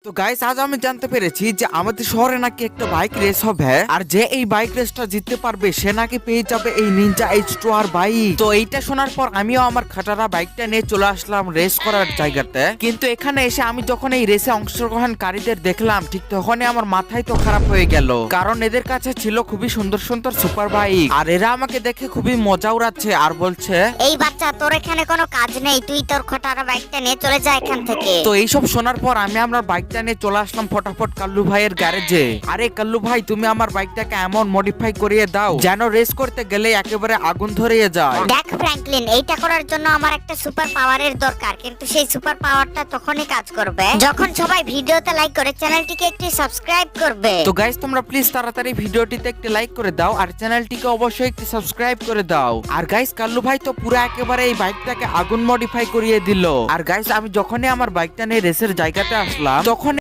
তো গাইস আজ আমি জানতে পেরেছি যে আমাদের শহরে নাকি একটা বাইক রেস হবে, আর যে এই বাইক রেসটা জিততে পারবে সে নাকি পেয়ে যাবে এই নিনজা H2R বাইক। তো এইটা শোনার পর আমিও আমার খাটারা বাইকটা নিয়ে চলে আসলাম রেস করার জায়গাতে। কিন্তু এখানে এসে আমি যখন এই রেসে অংশগ্রহণকারীদের দেখলাম, ঠিক তখনই আমার মাথায় তো খারাপ হয়ে গেল, কারণ এদের কাছে ছিল খুবই সুন্দর সুন্দর সুপার বাইক, আর এরা আমাকে দেখে খুবই মজা উড়াচ্ছে আর বলছে, এই বাচ্চা, তোর এখানে কোনো কাজ নেই, তুই তোর খটারা বাইকটা নিয়ে চলে যা এখান থেকে। তো এইসব শোনার পর আমি আমার বাইকটা নিয়ে চলে আসলাম ফটাফট কাল্লু ভাইয়ের গ্যারেজে। আরে কাল্লু ভাই, তুমি আমার বাইকটাকে এমন মডিফাই করিয়ে দাও যেন রেস করতে গেলে একেবারে আগুন ধরিয়ে যায়। দেখ ফ্র্যাঙ্কলিন, এইটা করার জন্য আমার একটা সুপার পাওয়ারের দরকার, কিন্তু সেই সুপার পাওয়ারটা তখনই কাজ করবে যখন সবাই ভিডিওতে লাইক করে চ্যানেলটিকে একটু সাবস্ক্রাইব করবে। তো গাইস, তোমরা প্লিজ তাড়াতাড়ি ভিডিওটিতে একটি লাইক করে দাও আর চ্যানেলটিকে অবশ্যই একটু সাবস্ক্রাইব করে দাও। আর গাইস, কাল্লু ভাই তো পুরো একেবারে এই বাইকটাকে আগুন মডিফাই করিয়ে দিল। আর গাইস, আমি যখনই আমার বাইকটা নিয়ে রেসের জায়গাতে আসলাম তখন